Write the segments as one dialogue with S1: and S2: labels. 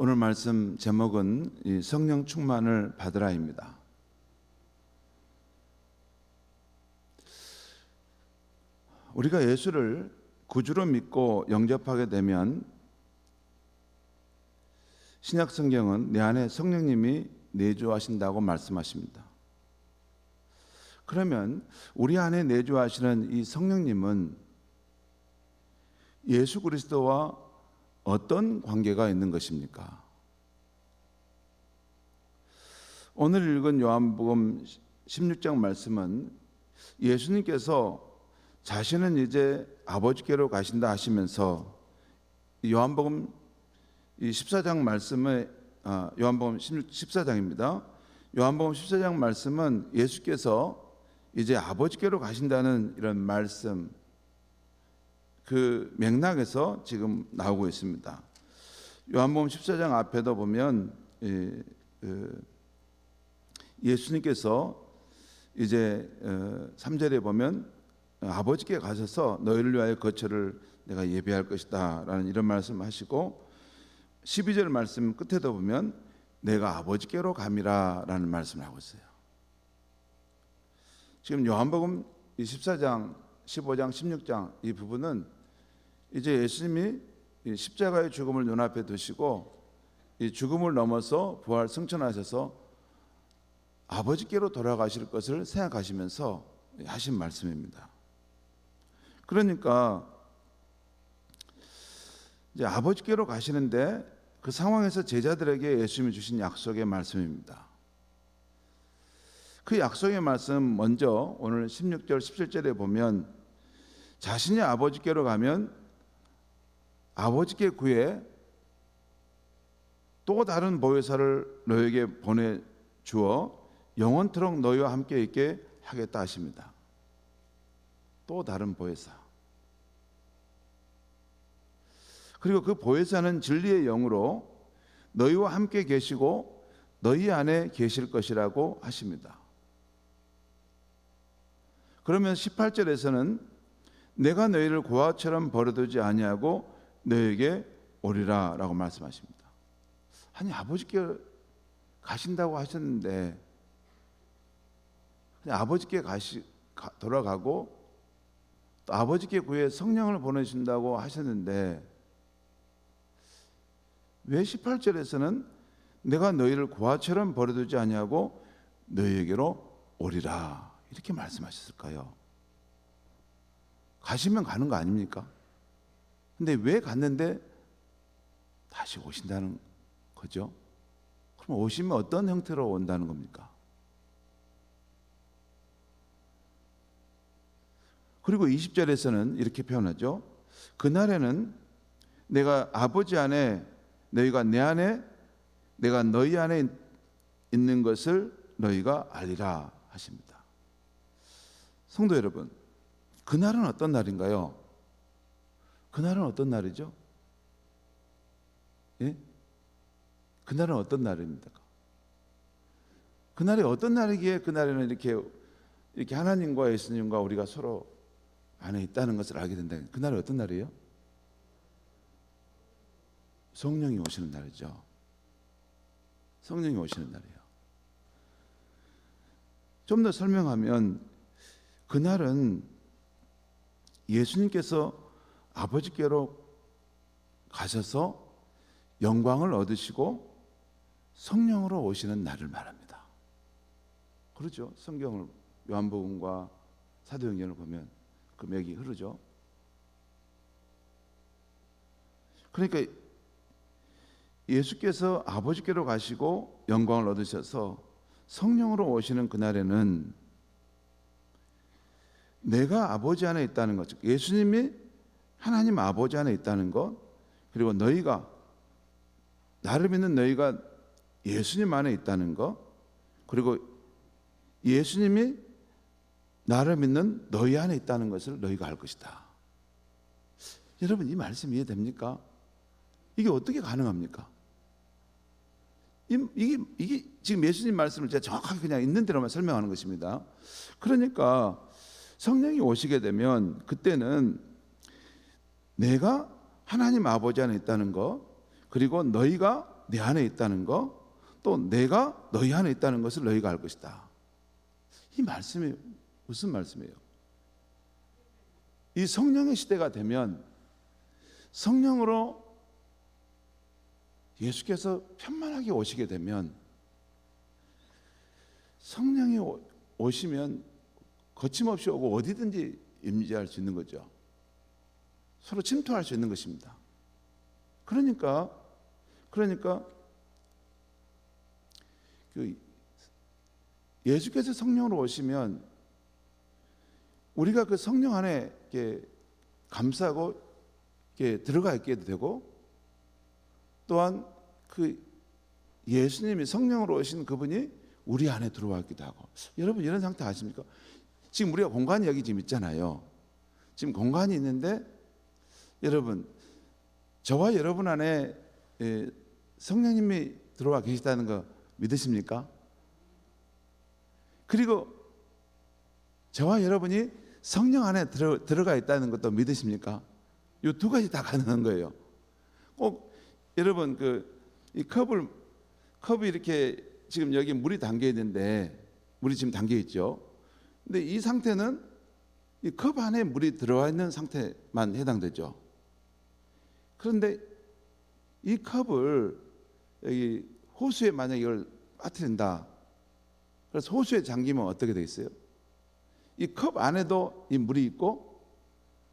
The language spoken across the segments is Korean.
S1: 오늘 말씀 제목은 이 성령 충만을 받으라입니다. 우리가 예수를 구주로 믿고 영접하게 되면 신약 성경은 내 안에 성령님이 내주하신다고 말씀하십니다. 그러면 우리 안에 내주하시는 이 성령님은 예수 그리스도와 어떤 관계가 있는 것입니까? 오늘 읽은 요한복음 16장 말씀은 예수님께서 자신은 이제 아버지께로 가신다 하시면서 요한복음 14장 말씀에 요한복음 14장입니다. 요한복음 14장 말씀은 예수께서 이제 아버지께로 가신다는 이런 말씀, 그 맥락에서 지금 나오고 있습니다. 요한복음 14장 앞에도 보면 예수님께서 이제 3절에 보면 아버지께 가셔서 너희를 위하여 거처를 내가 예비할 것이다 라는 이런 말씀하시고 12절 말씀 끝에도 보면 내가 아버지께로 감이라 라는 말씀을 하고 있어요. 지금 요한복음 14장, 15장, 16장 이 부분은 이제 예수님이 십자가의 죽음을 눈앞에 두시고 이 죽음을 넘어서 부활 승천하셔서 아버지께로 돌아가실 것을 생각하시면서 하신 말씀입니다. 그러니까 이제 아버지께로 가시는데 그 상황에서 제자들에게 예수님이 주신 약속의 말씀입니다. 그 약속의 말씀 먼저 오늘 16절 17절에 보면 자신이 아버지께로 가면 아버지께 구해 또 다른 보혜사를 너에게 보내주어 영원토록 너희와 함께 있게 하겠다 하십니다. 또 다른 보혜사. 그리고 그 보혜사는 진리의 영으로 너희와 함께 계시고 너희 안에 계실 것이라고 하십니다. 그러면 18절에서는 내가 너희를 고아처럼 버려두지 아니하고 너에게 오리라 라고 말씀하십니다. 아니 아버지께 가신다고 하셨는데 아버지께 돌아가고 또 아버지께 구해 성령을 보내신다고 하셨는데 왜 18절에서는 내가 너희를 고아처럼 버려두지 아니하고 너희에게로 오리라 이렇게 말씀하셨을까요? 가시면 가는 거 아닙니까? 근데 왜 갔는데 다시 오신다는 거죠? 그럼 오시면 어떤 형태로 온다는 겁니까? 그리고 20절에서는 이렇게 표현하죠. 그날에는 내가 아버지 안에 너희가 내 안에 내가 너희 안에 있는 것을 너희가 알리라 하십니다. 성도 여러분, 그날은 어떤 날인가요? 그날은 어떤 날이죠? 예? 그날은 어떤 날입니까? 그날이 어떤 날이기에 그날에는 이렇게 하나님과 예수님과 우리가 서로 안에 있다는 것을 알게 된다. 그날이 어떤 날이에요? 성령이 오시는 날이죠. 성령이 오시는 날이에요. 좀 더 설명하면 그날은 예수님께서 아버지께로 가셔서 영광을 얻으시고 성령으로 오시는 날을 말합니다. 그렇죠? 성경을 요한복음과 사도행전을 보면 그 맥이 흐르죠. 그러니까 예수께서 아버지께로 가시고 영광을 얻으셔서 성령으로 오시는 그날에는 내가 아버지 안에 있다는 것, 즉 예수님이 하나님 아버지 안에 있다는 것, 그리고 너희가 나를 믿는 너희가 예수님 안에 있다는 것, 그리고 예수님이 나를 믿는 너희 안에 있다는 것을 너희가 알 것이다. 여러분 이 말씀 이해됩니까? 이게 어떻게 가능합니까? 이게 지금 예수님 말씀을 제가 정확하게 그냥 있는 대로만 설명하는 것입니다. 그러니까 성령이 오시게 되면 그때는 내가 하나님 아버지 안에 있다는 것, 그리고 너희가 내 안에 있다는 거, 또 내가 너희 안에 있다는 것을 너희가 알 것이다. 이 말씀이 무슨 말씀이에요? 이 성령의 시대가 되면 성령으로 예수께서 편만하게 오시게 되면, 성령이 오시면 거침없이 오고 어디든지 임재할 수 있는 거죠. 서로 침투할 수 있는 것입니다. 그러니까 예수께서 성령으로 오시면 우리가 그 성령 안에 이렇게 감싸고 이렇게 들어가 있게 되고, 또한 그 예수님이 성령으로 오신 그분이 우리 안에 들어와 있기도 하고. 여러분 이런 상태 아십니까? 지금 우리가 공간이 여기 지금 있잖아요. 지금 공간이 있는데 여러분, 저와 여러분 안에 성령님이 들어와 계시다는 거 믿으십니까? 그리고 저와 여러분이 성령 안에 들어가 있다는 것도 믿으십니까? 이 두 가지 다 가능한 거예요. 꼭 여러분 이 컵이 이렇게 지금 여기 물이 담겨 있는데, 물이 지금 담겨 있죠. 근데 이 상태는 이 컵 안에 물이 들어와 있는 상태만 해당되죠. 그런데 이 컵을 여기 호수에 만약 이걸 빠뜨린다. 그래서 호수에 잠기면 어떻게 되겠어요? 이 컵 안에도 이 물이 있고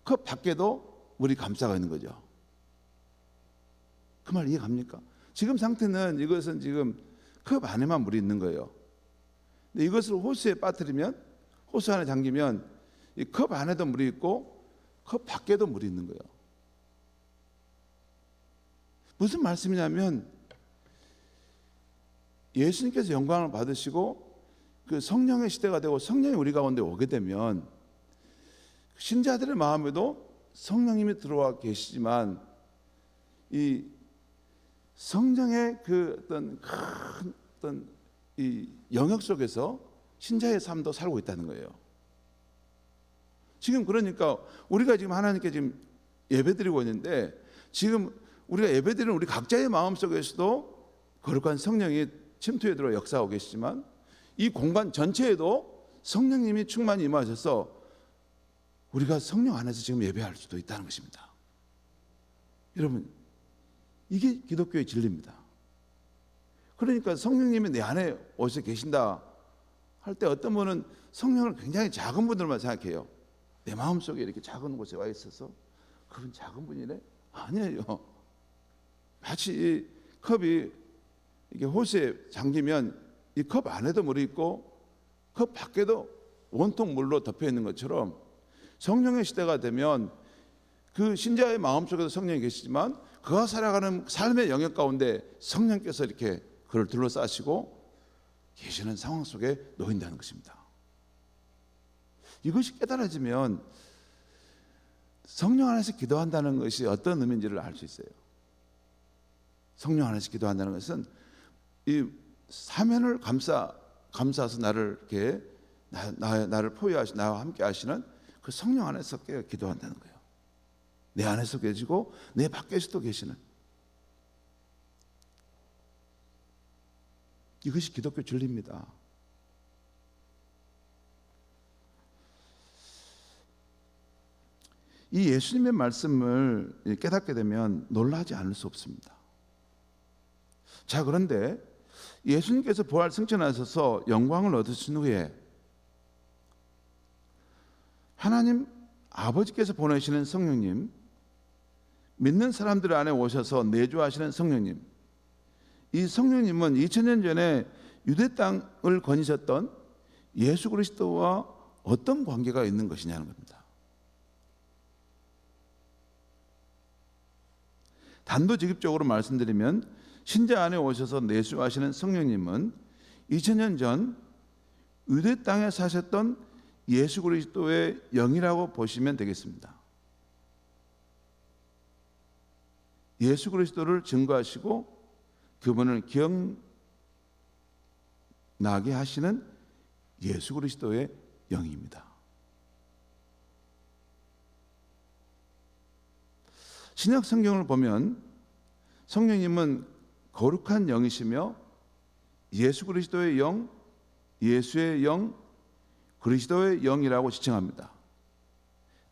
S1: 컵 밖에도 물이 감싸가 있는 거죠. 그 말 이해 갑니까? 지금 상태는 이것은 지금 컵 안에만 물이 있는 거예요. 근데 이것을 호수에 빠뜨리면, 호수 안에 잠기면 이 컵 안에도 물이 있고 컵 밖에도 물이 있는 거예요. 무슨 말씀이냐면, 예수님께서 영광을 받으시고 그 성령의 시대가 되고 성령이 우리 가운데 오게 되면 신자들의 마음에도 성령님이 들어와 계시지만, 이 성령의 그 어떤 이 영역 속에서 신자의 삶도 살고 있다는 거예요. 지금 그러니까 우리가 지금 하나님께 지금 예배드리고 있는데, 지금 우리가 예배드리는 우리 각자의 마음 속에서도 거룩한 성령이 침투에 들어 역사하고 계시지만, 이 공간 전체에도 성령님이 충만히 임하셔서 우리가 성령 안에서 지금 예배할 수도 있다는 것입니다. 여러분, 이게 기독교의 진리입니다. 그러니까 성령님이 내 안에 오셔 계신다 할 때 어떤 분은 성령을 굉장히 작은 분들만 생각해요. 내 마음속에 이렇게 작은 곳에 와 있어서 그분 작은 분이래? 아니에요. 마치 이 컵이 이게 호수에 잠기면 이 컵 안에도 물이 있고 컵 밖에도 온통 물로 덮여 있는 것처럼, 성령의 시대가 되면 그 신자의 마음속에도 성령이 계시지만 그가 살아가는 삶의 영역 가운데 성령께서 이렇게 그를 둘러싸시고 계시는 상황 속에 놓인다는 것입니다. 이것이 깨달아지면 성령 안에서 기도한다는 것이 어떤 의미인지를 알 수 있어요. 성령 안에서 기도한다는 것은 이 사면을 감싸서 나를 이렇게 나를 포위하시 나와 함께 하시는 그 성령 안에서 기도한다는 거예요. 내 안에서 계시고 내 밖에서도 계시는, 이것이 기독교 진리입니다. 이 예수님의 말씀을 깨닫게 되면 놀라지 않을 수 없습니다. 자, 그런데 예수님께서 부활 승천하셔서 영광을 얻으신 후에 하나님 아버지께서 보내시는 성령님, 믿는 사람들 안에 오셔서 내주하시는 성령님, 이 성령님은 2000년 전에 유대 땅을 거니셨던 예수 그리스도와 어떤 관계가 있는 것이냐는 겁니다. 단도직입적으로 말씀드리면, 신자 안에 오셔서 내주하시는 성령님은 2000년 전 유대 땅에 사셨던 예수 그리스도의 영이라고 보시면 되겠습니다. 예수 그리스도를 증거하시고 그분을 기억나게 하시는 예수 그리스도의 영입니다. 신약 성경을 보면 성령님은 거룩한 영이시며 예수 그리스도의 영, 예수의 영, 그리스도의 영이라고 지칭합니다.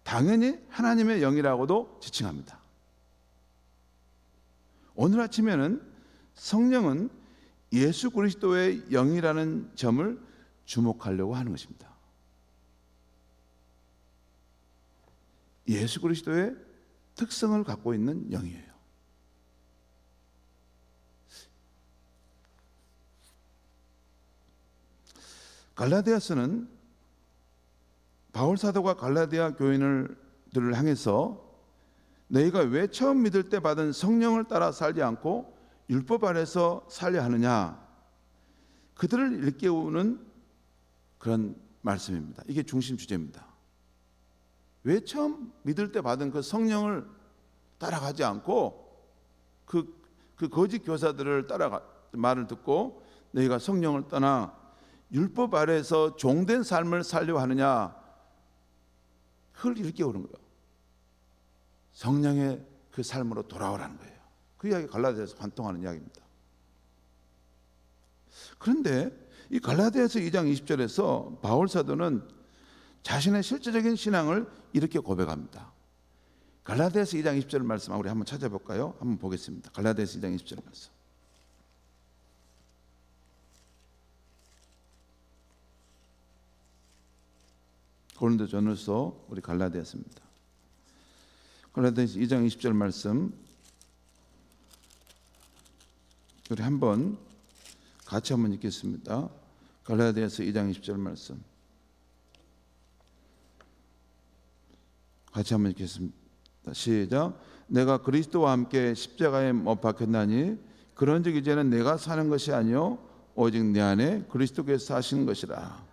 S1: 당연히 하나님의 영이라고도 지칭합니다. 오늘 아침에는 성령은 예수 그리스도의 영이라는 점을 주목하려고 하는 것입니다. 예수 그리스도의 특성을 갖고 있는 영이에요. 갈라디아서는 바울 사도가 갈라디아 교인들을 향해서 너희가 왜 처음 믿을 때 받은 성령을 따라 살지 않고 율법 아래서 살려 하느냐, 그들을 일깨우는 그런 말씀입니다. 이게 중심 주제입니다. 왜 처음 믿을 때 받은 그 성령을 따라가지 않고 그 거짓 교사들을 따라가 말을 듣고 너희가 성령을 떠나 율법 아래에서 종된 삶을 살려 하느냐, 그걸 일깨우는 거예요. 성령의 그 삶으로 돌아오라는 거예요. 그 이야기 갈라디아에서 관통하는 이야기입니다. 그런데 이 갈라디아서 2장 20절에서 바울 사도는 자신의 실제적인 신앙을 이렇게 고백합니다. 갈라디아서 2장 20절 말씀 우리 한번 찾아볼까요? 한번 보겠습니다. 갈라디아서 2장 20절 말씀. 고린도전서 우리 갈라디아서입니다. 갈라디아서 2장 20절 말씀 우리 한번 같이 한번 읽겠습니다. 갈라디아서 2장 20절 말씀 같이 한번 읽겠습니다. 시작. 내가 그리스도와 함께 십자가에 못 박혔나니 그런즉 이제는 내가 사는 것이 아니요 오직 내 안에 그리스도께서 사시는 것이라.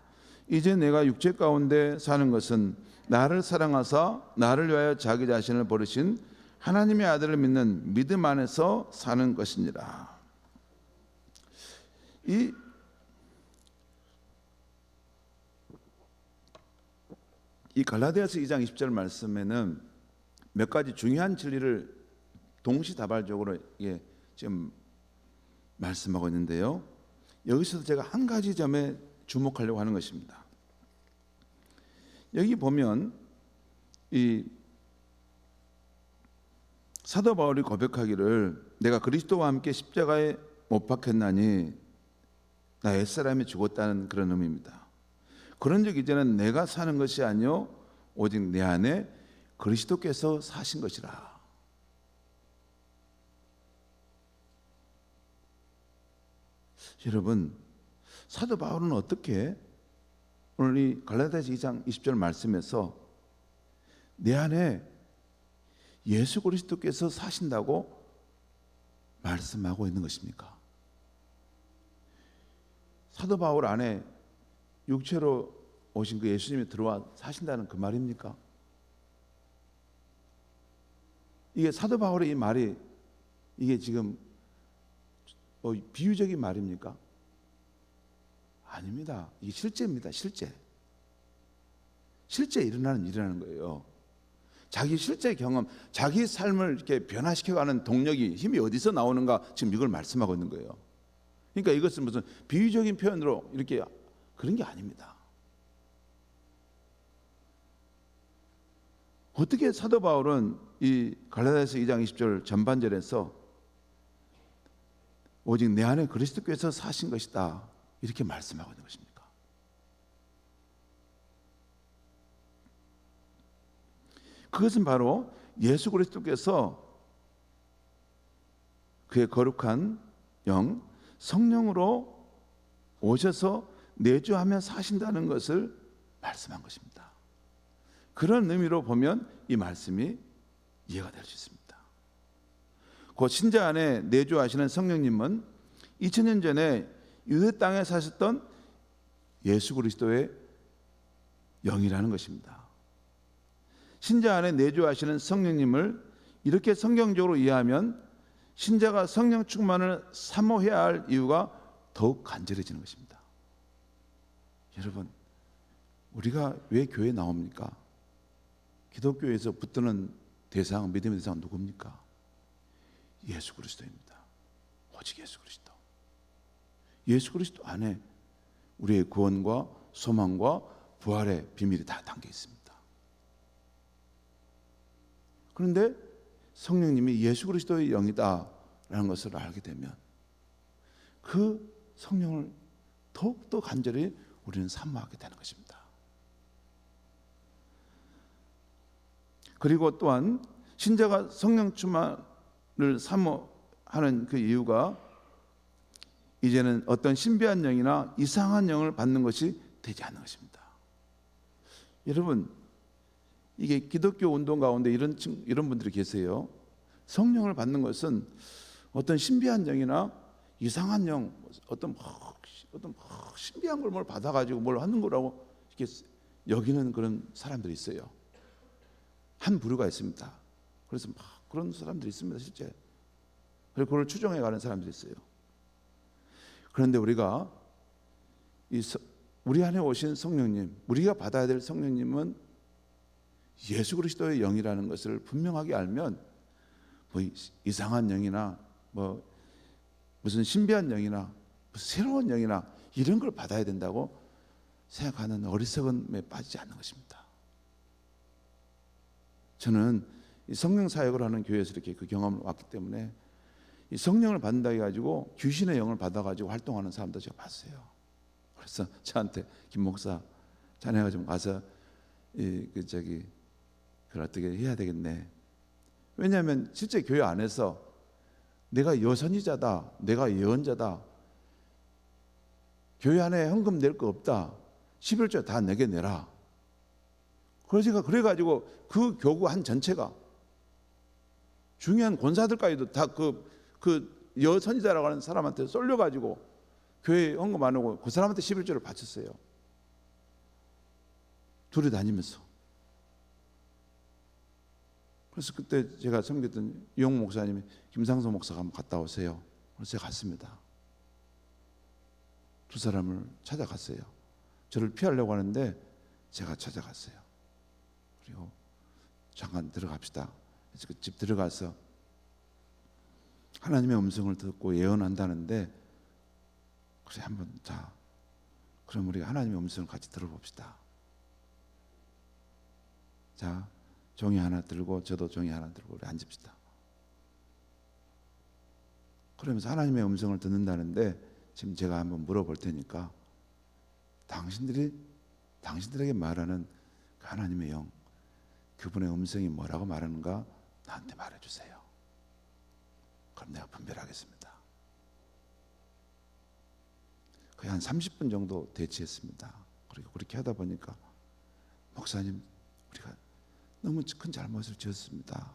S1: 이제 내가 육체 가운데 사는 것은 나를 사랑하사 나를 위하여 자기 자신을 버리신 하나님의 아들을 믿는 믿음 안에서 사는 것이니라. 이 갈라디아서 2장 20절 말씀에는 몇 가지 중요한 진리를 동시다발적으로 지금 말씀하고 있는데요. 여기서도 제가 한 가지 점에 주목하려고 하는 것입니다. 여기 보면 이 사도 바울이 고백하기를 내가 그리스도와 함께 십자가에 못 박혔나니 나 옛사람이 죽었다는 그런 의미입니다. 그런즉 이제는 내가 사는 것이 아니요 오직 내 안에 그리스도께서 사신 것이라. 여러분, 사도 바울은 어떻게 오늘 이 갈라디아서 2장 20절 말씀에서 내 안에 예수 그리스도께서 사신다고 말씀하고 있는 것입니까? 사도 바울 안에 육체로 오신 그 예수님이 들어와 사신다는 그 말입니까? 이게 사도 바울의 이 말이 이게 지금 비유적인 말입니까? 아닙니다. 이게 실제입니다. 실제 일어나는 거예요. 자기 실제 경험, 자기 삶을 이렇게 변화시켜가는 동력이, 힘이 어디서 나오는가, 지금 이걸 말씀하고 있는 거예요. 그러니까 이것은 무슨 비유적인 표현으로 이렇게 그런 게 아닙니다. 어떻게 사도 바울은 이 갈라디아서 2장 20절 전반절에서 오직 내 안에 그리스도께서 사신 것이다 이렇게 말씀하고 있는 것입니까? 그것은 바로 예수 그리스도께서 그의 거룩한 영 성령으로 오셔서 내주하며 사신다는 것을 말씀한 것입니다. 그런 의미로 보면 이 말씀이 이해가 될 수 있습니다. 그 신자 안에 내주하시는 성령님은 2000년 전에 유대 땅에 사셨던 예수 그리스도의 영이라는 것입니다. 신자 안에 내주하시는 성령님을 이렇게 성경적으로 이해하면 신자가 성령 충만을 사모해야 할 이유가 더욱 간절해지는 것입니다. 여러분, 우리가 왜 교회에 나옵니까? 기독교에서 붙드는 대상, 믿음의 대상은 누굽니까? 예수 그리스도입니다. 오직 예수 그리스도. 예수 그리스도 안에 우리의 구원과 소망과 부활의 비밀이 다 담겨 있습니다. 그런데 성령님이 예수 그리스도의 영이다라는 것을 알게 되면 그 성령을 더욱더 간절히 우리는 사모하게 되는 것입니다. 그리고 또한 신자가 성령 충만을 사모하는 그 이유가 이제는 어떤 신비한 영이나 이상한 영을 받는 것이 되지 않는 것입니다. 여러분, 이게 기독교 운동 가운데 이런 분들이 계세요. 성령을 받는 것은 어떤 신비한 영이나 이상한 영, 어떤 신비한 걸 뭘 받아가지고 뭘 하는 거라고 이렇게 여기는 그런 사람들이 있어요. 한 부류가 있습니다. 그래서 막 그런 사람들이 있습니다, 실제. 그리고 그걸 추종해 가는 사람들이 있어요. 그런데 우리가 우리 안에 오신 성령님, 우리가 받아야 될 성령님은 예수 그리스도의 영이라는 것을 분명하게 알면 뭐 이상한 영이나 뭐 무슨 신비한 영이나 무슨 새로운 영이나 이런 걸 받아야 된다고 생각하는 어리석음에 빠지지 않는 것입니다. 저는 이 성령 사역을 하는 교회에서 이렇게 그 경험을 왔기 때문에 이 성령을 받는다 해가지고 귀신의 영을 받아가지고 활동하는 사람도 제가 봤어요. 그래서 저한테 김 목사, 자네가 좀 가서 그걸 어떻게 해야 되겠네. 왜냐하면 실제 교회 안에서 내가 여선지자다, 내가 예언자다, 교회 안에 헌금 낼 거 없다, 11조 다 내게 내라. 그래가지고 그 교구 한 전체가 중요한 권사들까지도 다 그 여선지자라고 하는 사람한테 쏠려가지고 교회 헌금 안 하고 그 사람한테 11조를 바쳤어요. 둘이 다니면서. 그래서 그때 제가 섬겼던 이용 목사님이 김상성 목사가 한번 갔다 오세요. 그래서 제가 갔습니다. 두 사람을 찾아갔어요. 저를 피하려고 하는데 제가 찾아갔어요. 그리고 잠깐 들어갑시다. 그래서 그 집 들어가서 하나님의 음성을 듣고 예언한다는데 그래 한번 자 그럼 우리 하나님의 음성을 같이 들어봅시다. 자 종이 하나 들고 저도 종이 하나 들고 우리 앉읍시다. 그러면서 하나님의 음성을 듣는다는데 지금 제가 한번 물어볼 테니까 당신들에게 말하는 그 하나님의 영, 그분의 음성이 뭐라고 말하는가 나한테 말해주세요. 그럼 내가 분별하겠습니다. 거의 한 30분 정도 대치했습니다. 그리고 그렇게 하다 보니까 목사님 우리가 너무 큰 잘못을 지었습니다.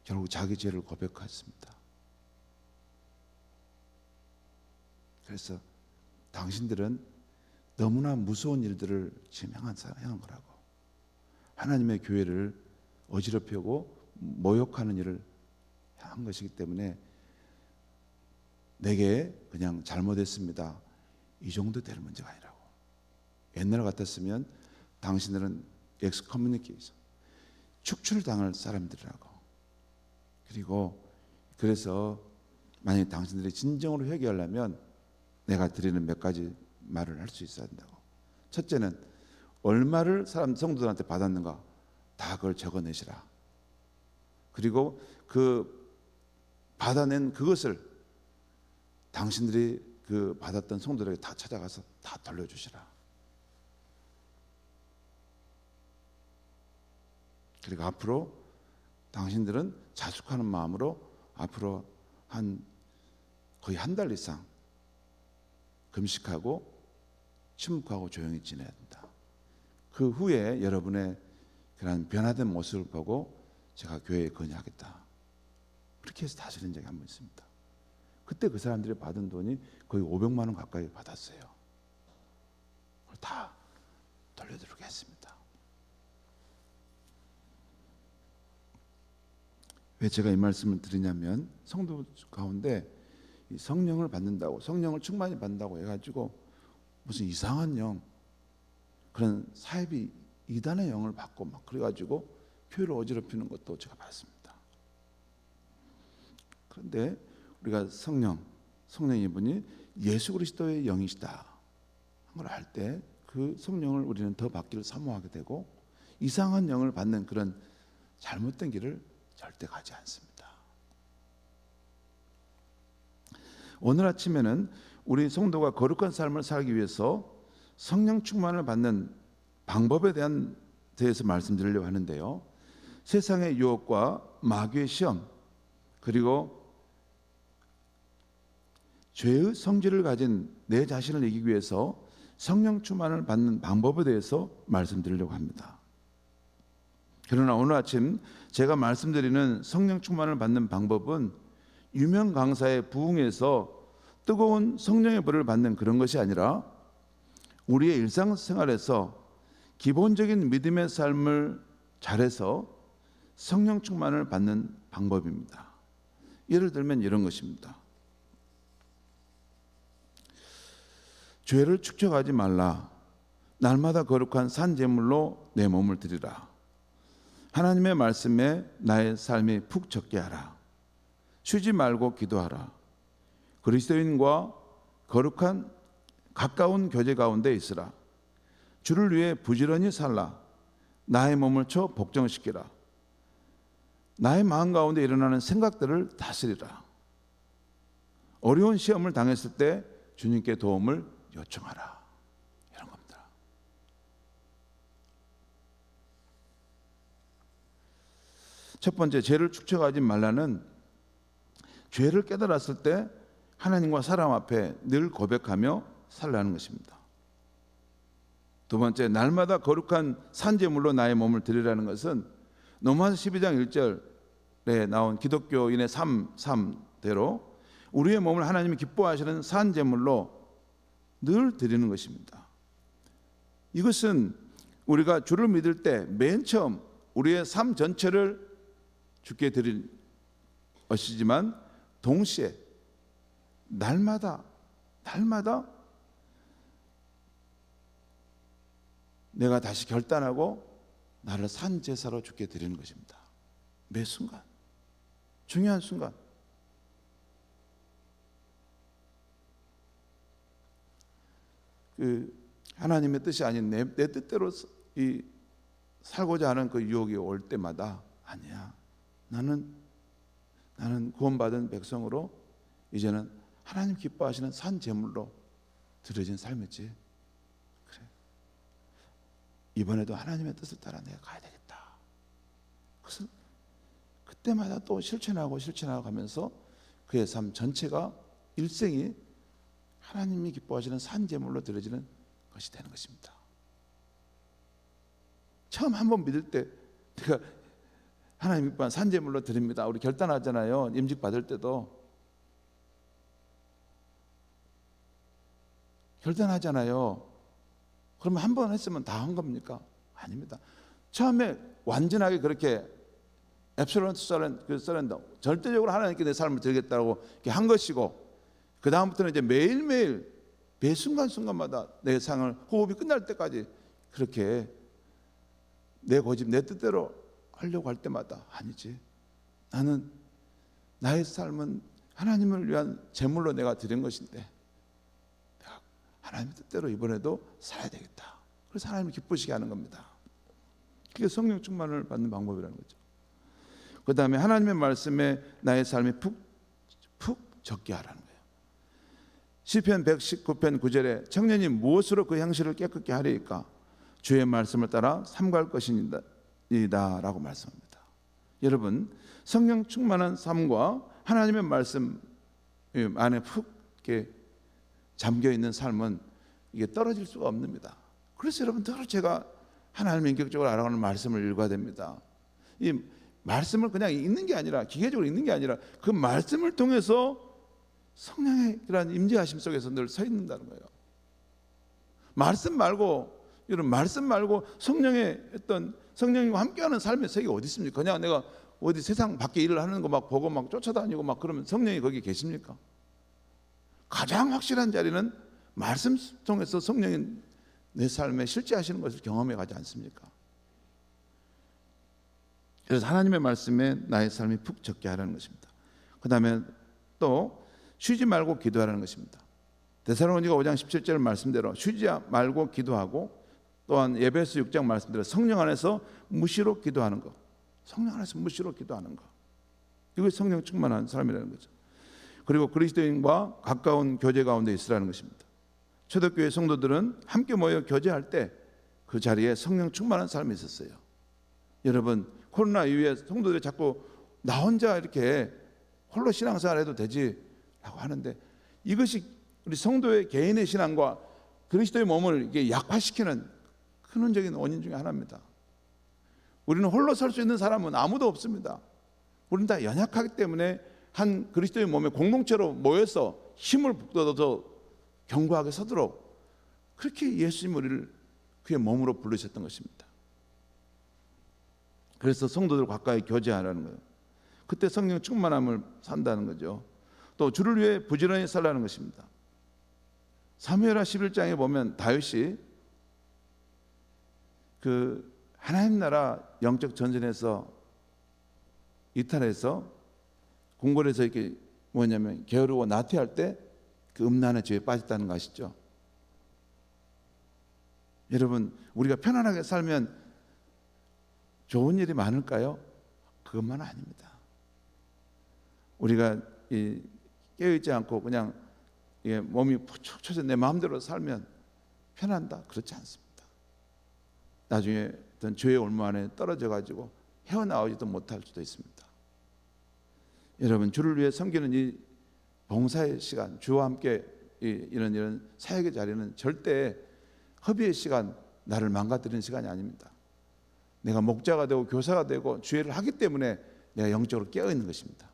S1: 결국 자기 죄를 고백했습니다. 그래서 당신들은 너무나 무서운 일들을 지금 행한 거라고. 하나님의 교회를 어지럽히고 모욕하는 일을 한 것이기 때문에 내게 그냥 잘못했습니다. 이 정도 될 문제가 아니라고. 옛날 같았으면 당신들은 엑스커뮤니케이션, 축출당할 사람들이라고. 그리고 그래서 만약에 당신들이 진정으로 회개하려면 내가 드리는 몇 가지 말을 할 수 있어야 한다고. 첫째는 얼마를 성도들한테 받았는가 다 그걸 적어내시라. 그리고 그 받아낸 그것을 당신들이 그 받았던 성도들에게 다 찾아가서 다 돌려주시라. 그리고 앞으로 당신들은 자숙하는 마음으로 앞으로 거의 한 달 이상 금식하고 침묵하고 조용히 지내야 된다. 그 후에 여러분의 그런 변화된 모습을 보고 제가 교회에 건의하겠다. 그렇게 해서 다스린 적이 한 번 있습니다. 그때 그 사람들이 받은 돈이 거의 500만 원 가까이 받았어요. 그걸 다 돌려드리게 했습니다. 왜 제가 이 말씀을 드리냐면 성도 가운데 이 성령을 받는다고, 성령을 충만히 받는다고 해가지고 무슨 이상한 영, 그런 사이비 이단의 영을 받고 막 그래가지고 교회를 어지럽히는 것도 제가 봤습니다. 그런데 우리가 성령이 분이 예수 그리스도의 영이시다 걸 알 때 그 성령을 우리는 더 받기를 사모하게 되고 이상한 영을 받는 그런 잘못된 길을 절대 가지 않습니다. 오늘 아침에는 우리 성도가 거룩한 삶을 살기 위해서 성령 충만을 받는 방법에 대해서 말씀드리려고 하는데요. 세상의 유혹과 마귀의 시험 그리고 죄의 성질을 가진 내 자신을 이기기 위해서 성령 충만을 받는 방법에 대해서 말씀드리려고 합니다. 그러나 오늘 아침 제가 말씀드리는 성령 충만을 받는 방법은 유명 강사의 부흥에서 뜨거운 성령의 불을 받는 그런 것이 아니라 우리의 일상생활에서 기본적인 믿음의 삶을 잘해서 성령 충만을 받는 방법입니다. 예를 들면 이런 것입니다. 죄를 축적하지 말라. 날마다 거룩한 산 제물로 내 몸을 드리라. 하나님의 말씀에 나의 삶이 푹 적게 하라. 쉬지 말고 기도하라. 그리스도인과 거룩한 가까운 교제 가운데 있으라. 주를 위해 부지런히 살라. 나의 몸을 쳐 복종시키라. 나의 마음 가운데 일어나는 생각들을 다스리라. 어려운 시험을 당했을 때 주님께 도움을 요청하라. 이런 겁니다. 첫 번째, 죄를 축적하지 말라는 죄를 깨달았을 때 하나님과 사람 앞에 늘 고백하며 살라는 것입니다. 두 번째, 날마다 거룩한 산제물로 나의 몸을 드리라는 것은 로마서 12장 1절에 나온 기독교인의 삶대로 우리의 몸을 하나님이 기뻐하시는 산제물로 늘 드리는 것입니다. 이것은 우리가 주를 믿을 때 맨 처음 우리의 삶 전체를 주께 드릴 것이지만 동시에 날마다 내가 다시 결단하고 나를 산 제사로 주께 드리는 것입니다. 매 순간, 중요한 순간. 하나님의 뜻이 아닌 내 뜻대로 살고자 하는 그 유혹이 올 때마다 아니야. 나는 구원받은 백성으로 이제는 하나님 기뻐하시는 산 제물로 드려진 삶이지. 그래. 이번에도 하나님의 뜻을 따라 내가 가야 되겠다. 그래서 그때마다 또 실천하고 하면서 그의 삶 전체가 일생이 하나님이 기뻐하시는 산 제물로 드려지는 것이 되는 것입니다. 처음 한번 믿을 때 내가 하나님 기뻐하는 산 제물로 드립니다. 우리 결단하잖아요. 임직 받을 때도 결단하잖아요. 그러면 한 번 했으면 다 한 겁니까? 아닙니다. 처음에 완전하게 그렇게 앱솔루트 서렌더 절대적으로 하나님께 내 삶을 드리겠다고 이렇게 한 것이고 그 다음부터는 이제 매일매일 매 순간순간마다 내 상을 호흡이 끝날 때까지 그렇게 내 고집 내 뜻대로 하려고 할 때마다 아니지. 나는 나의 삶은 하나님을 위한 제물로 내가 드린 것인데 내가 하나님 뜻대로 이번에도 살아야 되겠다. 그래서 하나님을 기쁘시게 하는 겁니다. 그게 성령 충만을 받는 방법이라는 거죠. 그 다음에 하나님의 말씀에 나의 삶이 푹 적게 하라는 거예요. 시편 119편 9절에 청년이 무엇으로 그 향실을 깨끗게 하리이까? 주의 말씀을 따라 삼갈 것이니이다 라고 말씀합니다. 여러분, 성령 충만한 삶과 하나님의 말씀 안에 푹 이렇게 잠겨있는 삶은 이게 떨어질 수가 없습니다. 그래서 여러분 늘 제가 하나님의 인격적으로 알아가는 말씀을 읽어야 됩니다. 이 말씀을 그냥 읽는 게 아니라 기계적으로 읽는 게 아니라 그 말씀을 통해서 성령의 그런 임재하심 속에서 늘 서 있는다는 거예요. 말씀 말고 성령의 어떤 성령님과 함께하는 삶의 세계가 어디 있습니까? 그냥 내가 어디 세상 밖에 일을 하는 거 막 보고 막 쫓아다니고 막 그러면 성령이 거기 계십니까? 가장 확실한 자리는 말씀 통해서 성령이 내 삶에 실제하시는 것을 경험해 가지 않습니까? 그래서 하나님의 말씀에 나의 삶이 푹 적게 하라는 것입니다. 그 다음에 또 쉬지 말고 기도하라는 것입니다. 데살로니가 5장 17절 말씀대로 쉬지 말고 기도하고, 또한 에베소 6장 말씀대로 성령 안에서 무시로 기도하는 것, 성령 안에서 무시로 기도하는 것, 이것이 성령 충만한 사람이라는 거죠. 그리고 그리스도인과 가까운 교제 가운데 있으라는 것입니다. 초대교회 성도들은 함께 모여 교제할 때 그 자리에 성령 충만한 사람이 있었어요. 여러분, 코로나 이후에 성도들이 자꾸 나 혼자 이렇게 홀로 신앙생활 해도 되지 라고 하는데, 이것이 우리 성도의 개인의 신앙과 그리스도의 몸을 이게 약화시키는 근원적인 원인 중에 하나입니다. 우리는 홀로 설 수 있는 사람은 아무도 없습니다. 우리는 다 연약하기 때문에 한 그리스도의 몸의 공동체로 모여서 힘을 북돋아서 견고하게 서도록 그렇게 예수님 우리를 그의 몸으로 부르셨던 것입니다. 그래서 성도들 가까이 교제하라는 거예요. 그때 성령 충만함을 산다는 거죠. 또 주를 위해 부지런히 살라는 것입니다. 사무엘하 11장에 보면 다윗이 그 하나님 나라 영적 전쟁에서 이탈해서 궁궐에서 이렇게 뭐냐면 게으르고 나태할 때 그 음란의 죄에 빠졌다는 거 아시죠? 여러분, 우리가 편안하게 살면 좋은 일이 많을까요? 그것만 아닙니다. 우리가 깨어있지 않고 그냥 몸이 푹 쳐서 내 마음대로 살면 편한다? 그렇지 않습니다. 나중에 어떤 죄의 올무 안에 떨어져 가지고 헤어나오지도 못할 수도 있습니다. 여러분, 주를 위해 섬기는 이 봉사의 시간, 주와 함께 이런 사역의 자리는 절대 허비의 시간, 나를 망가뜨리는 시간이 아닙니다. 내가 목자가 되고 교사가 되고 주의를 하기 때문에 내가 영적으로 깨어있는 것입니다.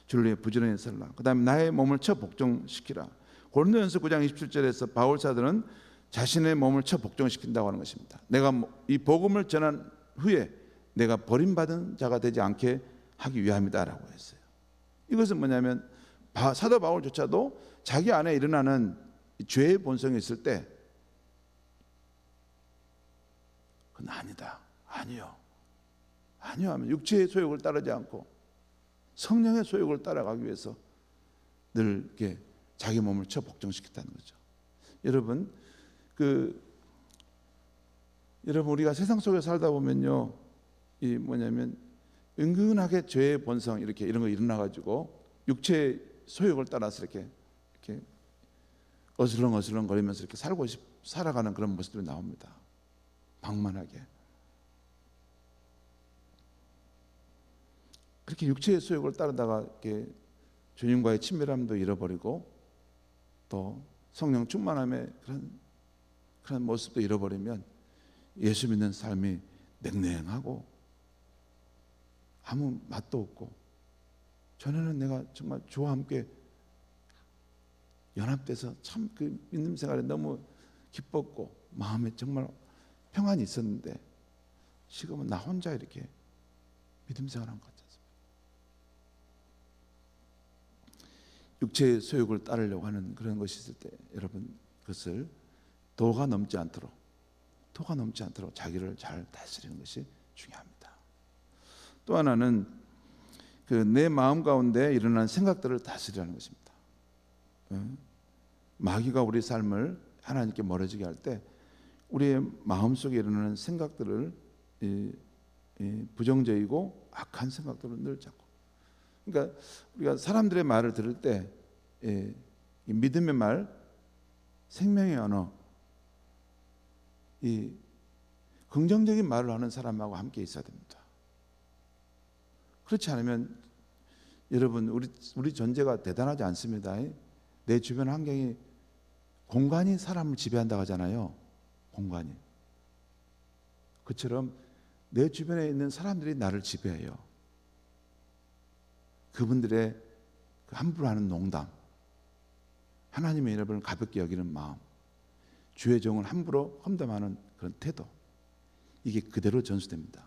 S1: 주를 위해 부지런히 살라. 그 다음에 나의 몸을 쳐 복종시키라. 고린도전서 9장 27절에서 바울 사도는 자신의 몸을 쳐 복종시킨다고 하는 것입니다. 내가 이 복음을 전한 후에 내가 버림받은 자가 되지 않게 하기 위함이다라고 했어요. 이것은 뭐냐면 사도 바울조차도 자기 안에 일어나는 죄의 본성이 있을 때 그건 아니다, 아니요 하면 육체의 소욕을 따르지 않고 성령의 소욕을 따라가기 위해서 늘 이렇게 자기 몸을 쳐 복종시켰다는 거죠. 여러분, 여러분 우리가 세상 속에 살다 보면요, 이 뭐냐면 은근하게 죄의 본성 이런 거 일어나 가지고 육체의 소욕을 따라서 이렇게 어슬렁어슬렁 거리면서 이렇게 살아가는 그런 모습들이 나옵니다. 방만하게. 그렇게 육체의 소욕을 따르다가 이렇게 주님과의 친밀함도 잃어버리고 또 성령 충만함의 그런 모습도 잃어버리면 예수 믿는 삶이 냉랭하고 아무 맛도 없고, 전에는 내가 정말 주와 함께 연합돼서 참 그 믿음 생활에 너무 기뻤고 마음에 정말 평안이 있었는데 지금은 나 혼자 이렇게 믿음 생활한 것 같습니다. 육체의 소욕을 따르려고 하는 그런 것이 있을 때 여러분, 그것을 도가 넘지 않도록 자기를 잘 다스리는 것이 중요합니다. 또 하나는 내 마음 가운데 일어나는 생각들을 다스리라는 것입니다. 마귀가 우리 삶을 하나님께 멀어지게 할 때 우리의 마음속에 일어나는 생각들을 부정적이고 악한 생각들을 늘 잡고, 그러니까 우리가 사람들의 말을 들을 때 이 믿음의 말, 생명의 언어, 이 긍정적인 말을 하는 사람하고 함께 있어야 됩니다. 그렇지 않으면 여러분, 우리 존재가 대단하지 않습니다. 내 주변 환경이, 공간이 사람을 지배한다고 하잖아요. 공간이. 그처럼 내 주변에 있는 사람들이 나를 지배해요. 그분들의 함부로 하는 농담, 하나님의 이름을 가볍게 여기는 마음, 주의 종을 함부로 험담하는 그런 태도, 이게 그대로 전수됩니다.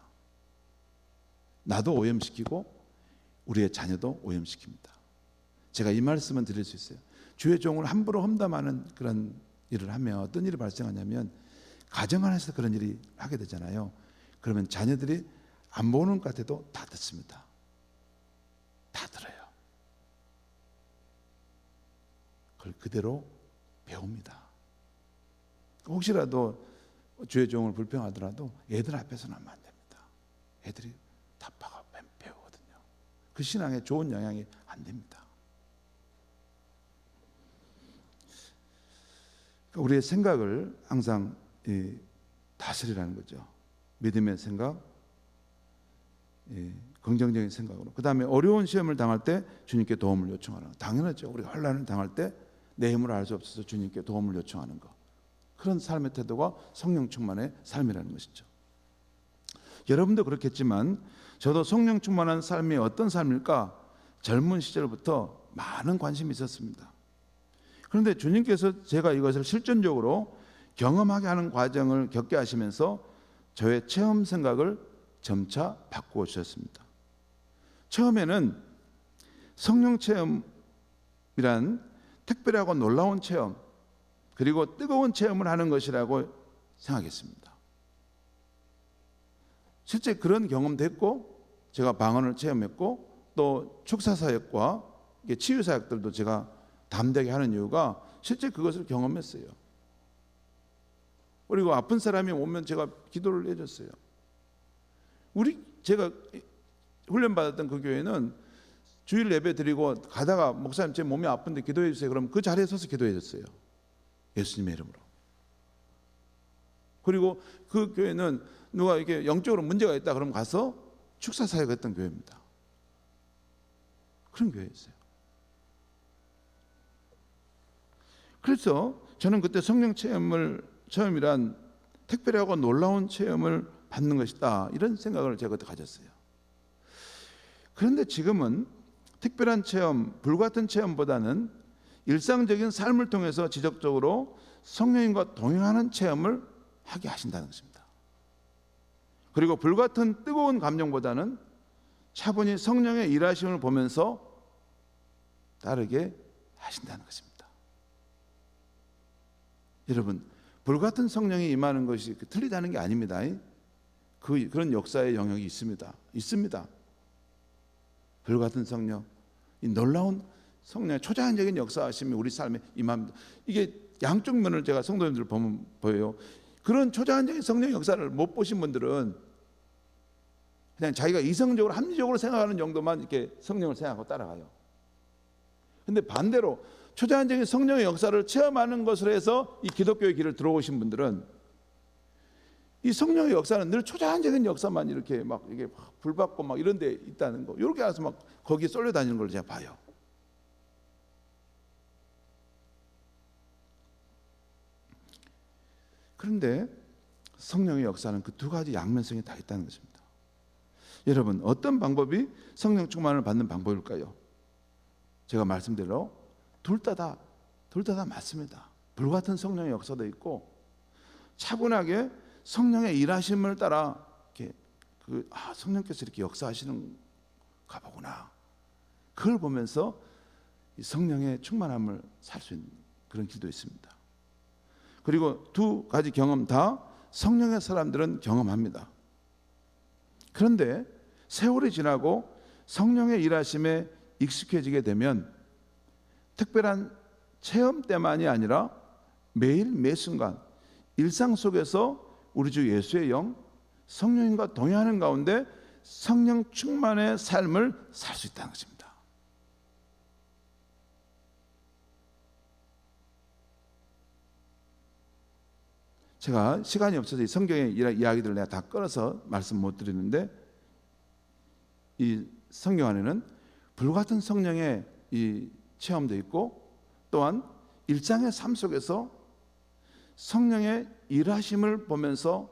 S1: 나도 오염시키고 우리의 자녀도 오염시킵니다. 제가 이 말씀은 드릴 수 있어요. 주의 종을 함부로 험담하는 그런 일을 하면 어떤 일이 발생하냐면 가정 안에서 그런 일이 하게 되잖아요. 그러면 자녀들이 안 보는 것 같아도 다 듣습니다. 다 들어요. 그걸 그대로 배웁니다. 혹시라도 주의 종을 불평하더라도 애들 앞에서는 하면 안 됩니다. 애들이 답하고 배우거든요. 그 신앙에 좋은 영향이 안 됩니다. 우리의 생각을 항상 다스리라는 거죠. 믿음의 생각, 긍정적인 생각으로. 그 다음에 어려운 시험을 당할 때 주님께 도움을 요청하는 거. 당연하죠. 우리가 혼란을 당할 때 내 힘으로 알 수 없어서 주님께 도움을 요청하는 거. 그런 삶의 태도가 성령 충만의 삶이라는 것이죠. 여러분도 그렇겠지만 저도 성령 충만한 삶이 어떤 삶일까 젊은 시절부터 많은 관심이 있었습니다. 그런데 주님께서 제가 이것을 실전적으로 경험하게 하는 과정을 겪게 하시면서 저의 체험 생각을 점차 바꾸어 주셨습니다. 처음에는 성령 체험이란 특별하고 놀라운 체험, 그리고 뜨거운 체험을 하는 것이라고 생각했습니다. 실제 그런 경험도 했고, 제가 방언을 체험했고, 또 축사사역과 치유사역들도 제가 담대하게 하는 이유가 실제 그것을 경험했어요. 그리고 아픈 사람이 오면 제가 기도를 해줬어요. 제가 훈련받았던 그 교회는 주일 예배 드리고 가다가 목사님 제 몸이 아픈데 기도해 주세요. 그럼 그 자리에 서서 기도해 줬어요. 예수님의 이름으로. 그리고 그 교회는 누가 이게 영적으로 문제가 있다 그러면 가서 축사 사역했던 교회입니다. 그런 교회였어요. 그래서 저는 그때 성령 체험이란 특별하고 놀라운 체험을 받는 것이다, 이런 생각을 제가 그때 가졌어요. 그런데 지금은 특별한 체험, 불같은 체험보다는 일상적인 삶을 통해서 지속적으로 성령님과 동행하는 체험을 하게 하신다는 것입니다. 그리고 불같은 뜨거운 감정보다는 차분히 성령의 일하심을 보면서 따르게 하신다는 것입니다. 여러분, 불같은 성령이 임하는 것이 틀리다는 게 아닙니다. 그런 역사의 영역이 있습니다. 불같은 성령, 이 놀라운 성령의 초자연적인 역사하심이 우리 삶에 임합니다. 이게 양쪽 면을 제가 성도님들 보면 보여요. 그런 초자연적인 성령 역사를 못 보신 분들은 그냥 자기가 이성적으로 합리적으로 생각하는 정도만 이렇게 성령을 생각하고 따라가요. 근데 반대로 초자연적인 성령의 역사를 체험하는 것으로 해서 이 기독교의 길을 들어오신 분들은 이 성령의 역사는 늘 초자연적인 역사만 이렇게 막 이게 불받고 막 이런 데 있다는 거, 이렇게 와서 막 거기에 쏠려 다니는 걸 제가 봐요. 그런데 성령의 역사는 그 두 가지 양면성이 다 있다는 것입니다. 여러분, 어떤 방법이 성령 충만을 받는 방법일까요? 제가 말씀대로 둘 다 맞습니다. 불같은 성령의 역사도 있고 차분하게 성령의 일하심을 따라 이렇게 성령께서 이렇게 역사하시는가 보구나, 그걸 보면서 이 성령의 충만함을 살 수 있는 그런 길도 있습니다. 그리고 두 가지 경험 다 성령의 사람들은 경험합니다. 그런데 세월이 지나고 성령의 일하심에 익숙해지게 되면 특별한 체험 때만이 아니라 매일 매 순간 일상 속에서 우리 주 예수의 영 성령님과 동행하는 가운데 성령 충만의 삶을 살 수 있다는 것입니다. 제가 시간이 없어서 이 성경의 이야기들을 내가 다 끌어서 말씀 못 드리는데, 이 성경 안에는 불같은 성령의 이 체험도 있고 또한 일상의 삶 속에서 성령의 일하심을 보면서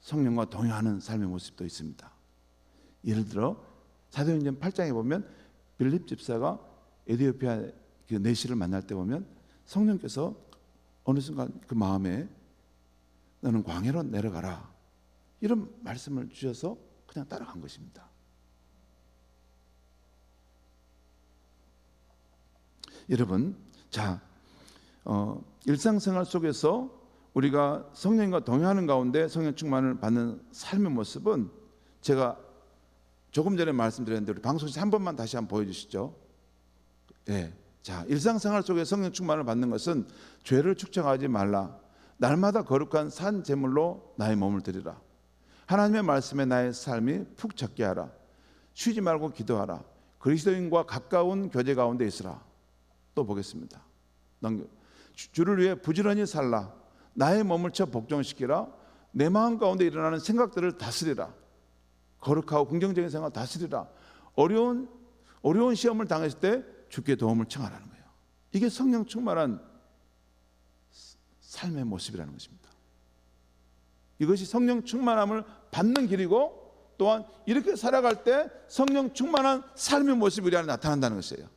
S1: 성령과 동행하는 삶의 모습도 있습니다. 예를 들어 사도행전 8장에 보면 빌립 집사가 에티오피아 그 내시를 만날 때 보면 성령께서 어느 순간 그 마음에 너는 광야로 내려가라, 이런 말씀을 주셔서 그냥 따라간 것입니다. 여러분, 일상생활 속에서 우리가 성령과 동행하는 가운데 성령 충만을 받는 삶의 모습은 제가 조금 전에 말씀드렸는데 우리 방송에서 한 번만 다시 한번 보여주시죠. 네. 자, 일상생활 속에 성령 충만을 받는 것은 죄를 축적하지 말라. 날마다 거룩한 산 제물로 나의 몸을 드리라. 하나님의 말씀에 나의 삶이 푹 젖게 하라. 쉬지 말고 기도하라. 그리스도인과 가까운 교제 가운데 있으라. 또 보겠습니다. 주를 위해 부지런히 살라. 나의 몸을 쳐 복종시키라. 내 마음 가운데 일어나는 생각들을 다스리라. 거룩하고 긍정적인 생각을 다스리라. 어려운 시험을 당했을 때 주께 도움을 청하라는 거예요. 이게 성령 충만한 삶의 모습이라는 것입니다. 이것이 성령 충만함을 받는 길이고 또한 이렇게 살아갈 때 성령 충만한 삶의 모습이 우리 안에 나타난다는 것이에요.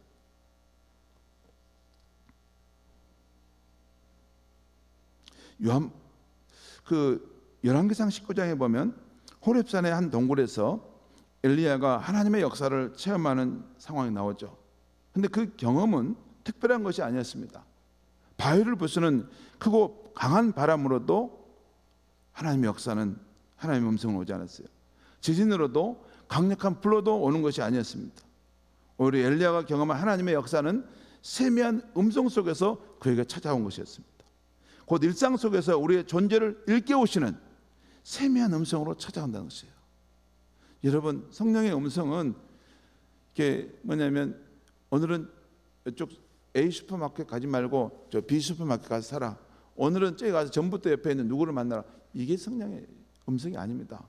S1: 열왕기상 19장에 보면 호렙산의 한 동굴에서 엘리야가 하나님의 역사를 체험하는 상황이 나오죠. 그런데 그 경험은 특별한 것이 아니었습니다. 바위를 부수는 크고 강한 바람으로도 하나님의 역사는 하나님의 음성은 오지 않았어요. 지진으로도 강력한 불로도 오는 것이 아니었습니다. 오히려 엘리야가 경험한 하나님의 역사는 세미한 음성 속에서 그에게 찾아온 것이었습니다. 곧 일상 속에서 우리의 존재를 일깨우시는 세미한 음성으로 찾아온다는 것이에요. 여러분, 성령의 음성은 이게 뭐냐면 오늘은 이쪽 A 슈퍼마켓 가지 말고 저 B 슈퍼마켓 가서 사라. 오늘은 저기 가서 전부터 옆에 있는 누구를 만나라. 이게 성령의 음성이 아닙니다.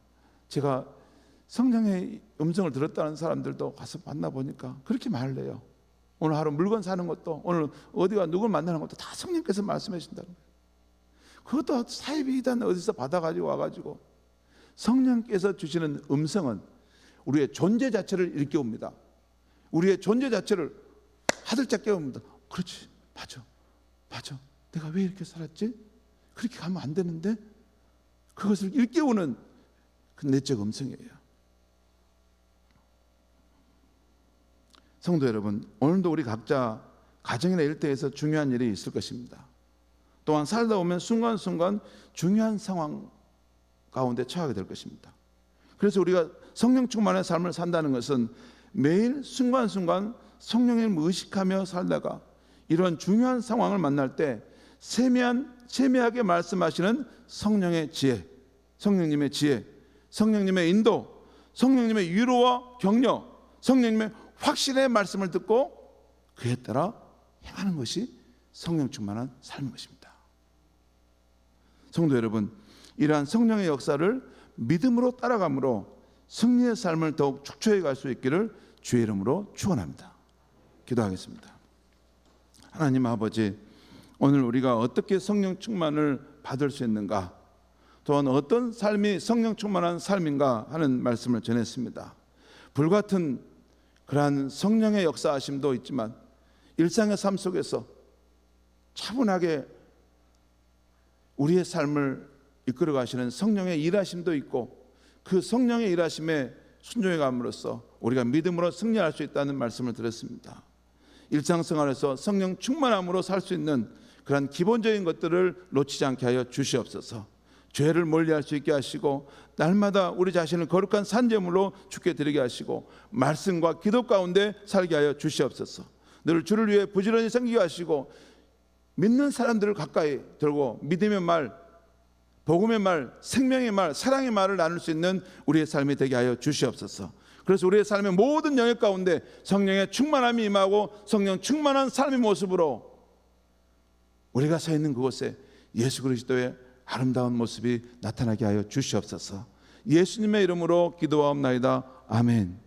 S1: 제가 성령의 음성을 들었다는 사람들도 가서 만나보니까 그렇게 말을 해요. 오늘 하루 물건 사는 것도, 오늘 어디가 누굴 만나는 것도 다 성령께서 말씀해 주신다는 거예요. 그것도 사이비단 어디서 받아가지고 와가지고 성령께서 주시는 음성은 우리의 존재 자체를 일깨웁니다. 우리의 존재 자체를 화들짝 깨웁니다. 그렇지, 맞아. 내가 왜 이렇게 살았지? 그렇게 가면 안 되는데? 그것을 일깨우는 그 내적 음성이에요. 성도 여러분, 오늘도 우리 각자 가정이나 일터에서 중요한 일이 있을 것입니다. 또한 살다 보면 순간순간 중요한 상황 가운데 처하게 될 것입니다. 그래서 우리가 성령 충만의 삶을 산다는 것은 매일 순간순간 성령님을 의식하며 살다가 이런 중요한 상황을 만날 때 세미하게 말씀하시는 성령의 지혜, 성령님의 지혜, 성령님의 인도, 성령님의 위로와 격려, 성령님의 확신의 말씀을 듣고 그에 따라 행하는 것이 성령 충만한 삶인 것입니다. 성도 여러분, 이러한 성령의 역사를 믿음으로 따라감으로 승리의 삶을 더욱 축초해 갈 수 있기를 주의 이름으로 축원합니다. 기도하겠습니다. 하나님 아버지, 오늘 우리가 어떻게 성령 충만을 받을 수 있는가, 또한 어떤 삶이 성령 충만한 삶인가 하는 말씀을 전했습니다. 불같은 그러한 성령의 역사하심도 있지만 일상의 삶 속에서 차분하게 우리의 삶을 이끌어 가시는 성령의 일하심도 있고 그 성령의 일하심에 순종해 감으로써 우리가 믿음으로 승리할 수 있다는 말씀을 드렸습니다. 일상생활에서 성령 충만함으로 살 수 있는 그런 기본적인 것들을 놓치지 않게 하여 주시옵소서. 죄를 멀리할 수 있게 하시고 날마다 우리 자신을 거룩한 산제물로 주께 드리게 하시고 말씀과 기도 가운데 살게 하여 주시옵소서. 늘 주를 위해 부지런히 섬기게 하시고 믿는 사람들을 가까이 들고 믿음의 말, 복음의 말, 생명의 말, 사랑의 말을 나눌 수 있는 우리의 삶이 되게 하여 주시옵소서. 그래서 우리의 삶의 모든 영역 가운데 성령의 충만함이 임하고 성령 충만한 삶의 모습으로 우리가 서 있는 그곳에 예수 그리스도의 아름다운 모습이 나타나게 하여 주시옵소서. 예수님의 이름으로 기도하옵나이다. 아멘.